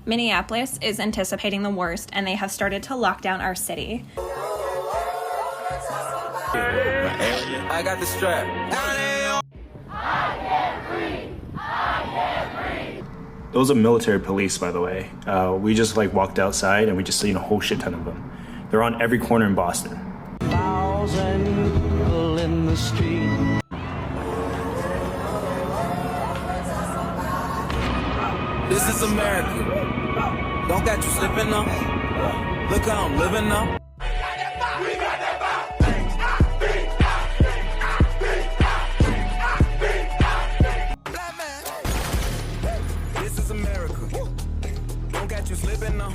Minneapolis is anticipating the worst, and they have started to lock down our city. I got the strap. I can't breathe. I can't breathe. Those are military police, by the way. We just walked outside and we just seen a whole shit ton of them. They're on every corner in Boston. 1,000 people in the street. This is America. Don't got you slipping up. Look how I'm living up. This is America. Don't catch you slipping up.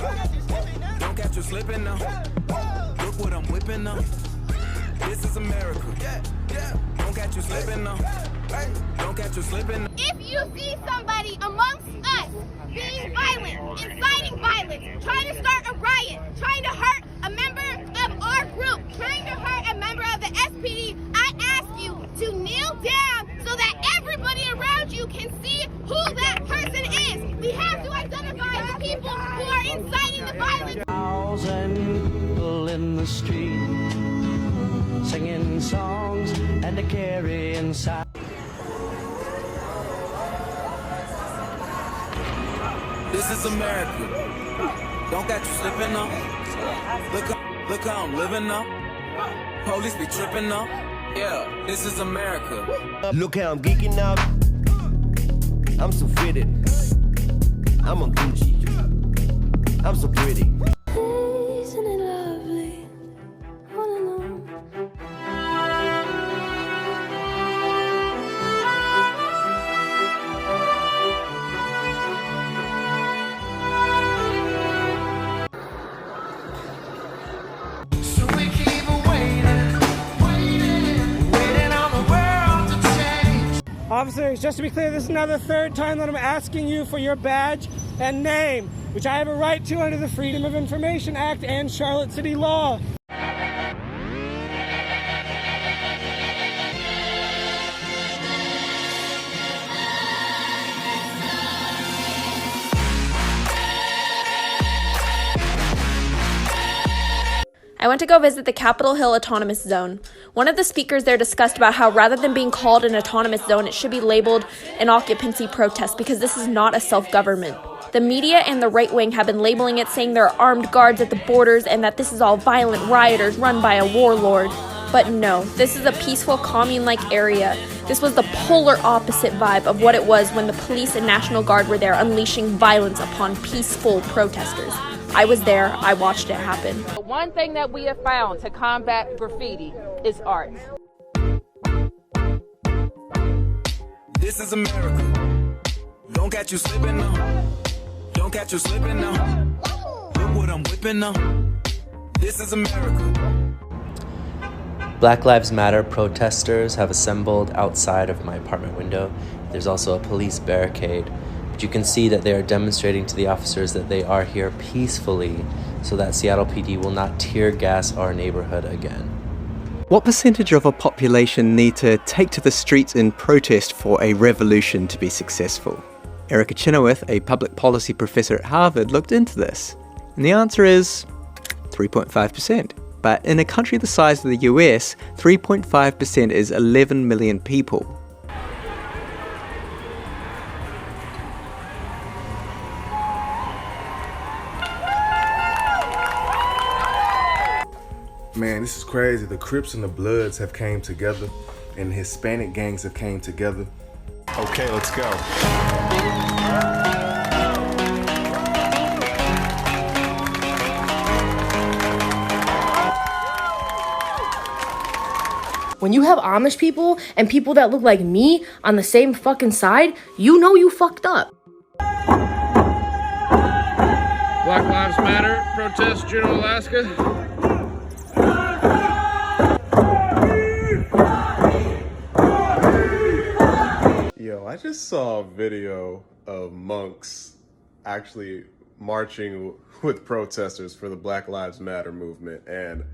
Don't catch you slipping up. Look what I'm whipping up. This is America. Don't catch you slipping up. Don't catch you slipping up. If you see somebody amongst us being violent, inciting violence, trying to start a riot, trying to hurt a member of our group, trying to hurt a member of the SPD, I ask you to kneel down so that everybody around you can see who that person is. We have to identify the people who are inciting the violence. 1,000 people in the street, singing songs and a carrying signs. This is America. Don't got you slipping up. Look how I'm living up. Police be tripping up. Yeah, this is America. Look how I'm geeking out. I'm so fitted. I'm a Gucci. I'm so pretty. Isn't it lovely? All alone. So we keep waiting on the world to change. Officers, just to be clear, this is now the third time that I'm asking you for your badge and name, which I have a right to under the Freedom of Information Act and Charlotte City law. I went to go visit the Capitol Hill Autonomous Zone. One of the speakers there discussed about how rather than being called an autonomous zone, it should be labeled an occupancy protest because this is not a self-government. The media and the right wing have been labeling it, saying there are armed guards at the borders and that this is all violent rioters run by a warlord. But no, this is a peaceful, commune-like area. This was the polar opposite vibe of what it was when the police and National Guard were there unleashing violence upon peaceful protesters. I was there, I watched it happen. One thing that we have found to combat graffiti is art. This is America. Don't catch you slipping now. Don't catch you slipping now. Look what I'm whipping up. This is America. Black Lives Matter protesters have assembled outside of my apartment window. There's also a police barricade. But you can see that they are demonstrating to the officers that they are here peacefully so that Seattle PD will not tear gas our neighborhood again. What percentage of a population need to take to the streets in protest for a revolution to be successful? Erica Chenoweth, a public policy professor at Harvard, looked into this. And the answer is 3.5%. But in a country the size of the US, 3.5% is 11 million people. Man, this is crazy. The Crips and the Bloods have came together, and the Hispanic gangs have came together. Okay, let's go. When you have Amish people and people that look like me on the same fucking side, you know you fucked up. Black Lives Matter protest, Juneau, Alaska. Yo, I just saw a video of monks actually marching with protesters for the Black Lives Matter movement, and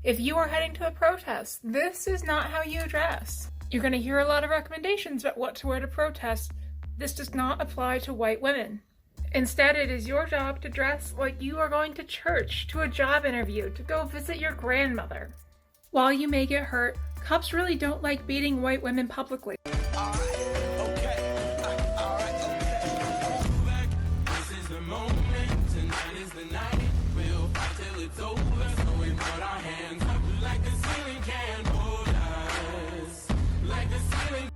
if you are heading to a protest, this is not how you dress. You're going to hear a lot of recommendations about what to wear to protest. This does not apply to white women. Instead, it is your job to dress like you are going to church, to a job interview, to go visit your grandmother. While you may get hurt, cops really don't like beating white women publicly.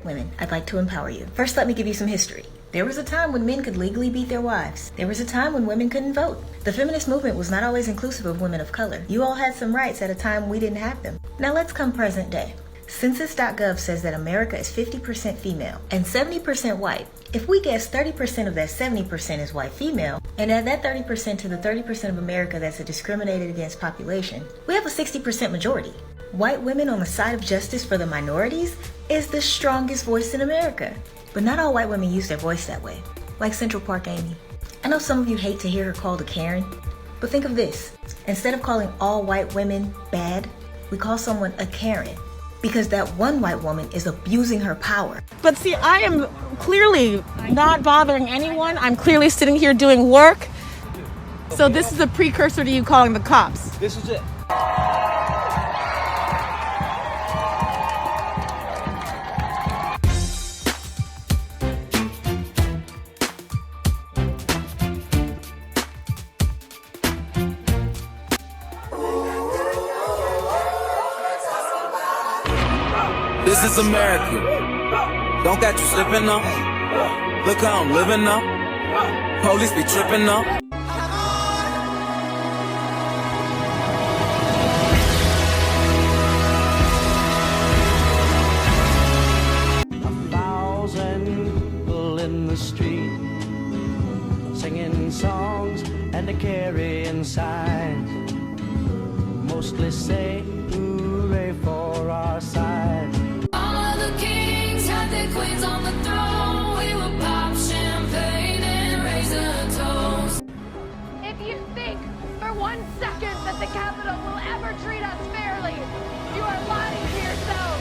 Women, I'd like to empower you. First, let me give you some history. There was a time when men could legally beat their wives. There was a time when women couldn't vote. The feminist movement was not always inclusive of women of color. You all had some rights at a time we didn't have them. Now let's come present day. Census.gov says that America is 50% female and 70% white. If we guess 30% of that 70% is white female, and add that 30% to the 30% of America that's a discriminated against population, we have a 60% majority. White women on the side of justice for the minorities is the strongest voice in America. But not all white women use their voice that way, like Central Park Amy. I know some of you hate to hear her called a Karen, but think of this. Instead of calling all white women bad, we call someone a Karen, because that one white woman is abusing her power. But see, I am clearly not bothering anyone. I'm clearly sitting here doing work. So this is a precursor to you calling the cops. This is it. This is America. Don't got you slipping up. Look how I'm living up. Police be tripping up. People in the street singing songs and a carrying signs, mostly say hooray for our side. All of the kings had their queens on the throne. We will pop champagne and raise a toast. If you think for 1 second that the Capitol will ever treat us fairly, you are lying to yourself.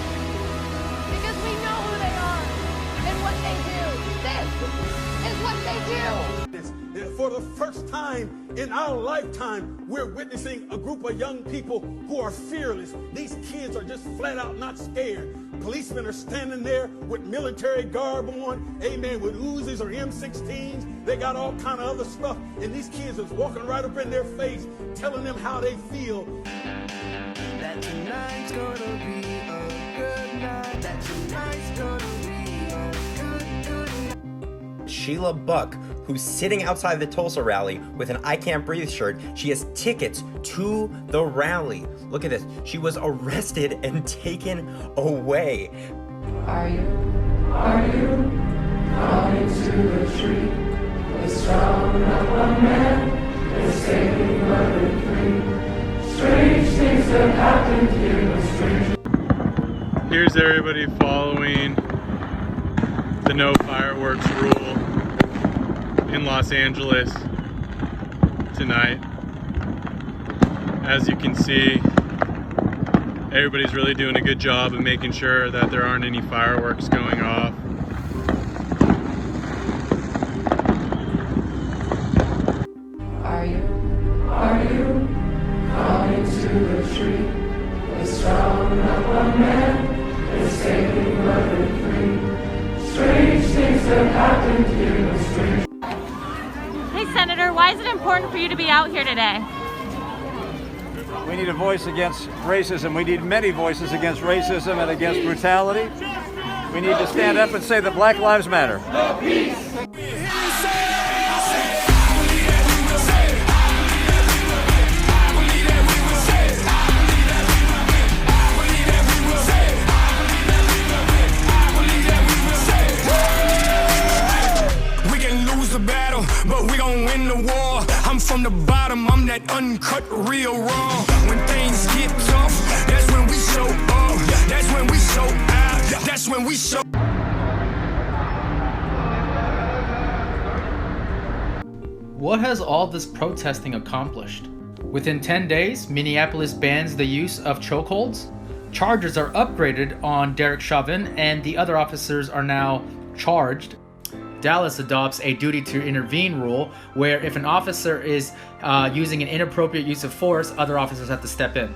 Because we know who they are and what they do. This is what they do. For the first time in our lifetime, we're witnessing a group of young people who are fearless. These kids are just flat out not scared. Policemen are standing there with military garb on, amen, with Uzis or M16s. They got all kind of other stuff. And these kids is walking right up in their face, telling them how they feel. That tonight's gonna be a good night. That tonight's gonna be a good night. Sheila Buck, who's sitting outside the Tulsa rally with an I Can't Breathe shirt. She has tickets to the rally. Look at this. She was arrested and taken away. Are you coming to the tree? The strong of one man, escaping murdered free. Strange things have happened here, the strange. Here's everybody following the no fireworks rule in Los Angeles tonight. As you can see, everybody's really doing a good job of making sure that there aren't any fireworks going off. Are you coming to the tree? The strong of one man, escaping murdered free. Strange things have happened here, the strange. Hey, Senator, why is it important for you to be out here today? We need a voice against racism. We need many voices against racism and against brutality. We need to stand up and say that Black Lives Matter. We can lose the battle, but we gon' win the war. I'm from the bottom, I'm that uncut, real raw. When things get tough, that's when we show up. That's when we show out. That's when we show. What has all this protesting accomplished? Within 10 days, Minneapolis bans the use of chokeholds. Charges are upgraded on Derek Chauvin, and the other officers are now charged. Dallas adopts a duty to intervene rule where if an officer is using an inappropriate use of force, other officers have to step in.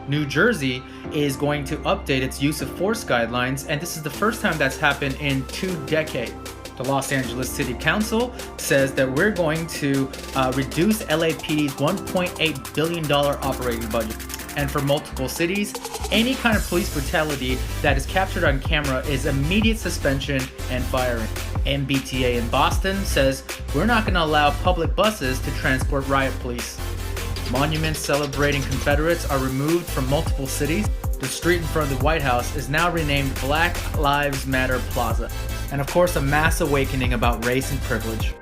New Jersey is going to update its use of force guidelines, and this is the first time that's happened in 2 decades. The Los Angeles City Council says that we're going to reduce LAPD's $1.8 billion operating budget. And for multiple cities, any kind of police brutality that is captured on camera is immediate suspension and firing. MBTA in Boston says we're not going to allow public buses to transport riot police. Monuments celebrating Confederates are removed from multiple cities. The street in front of the White House is now renamed Black Lives Matter Plaza. And of course, a mass awakening about race and privilege.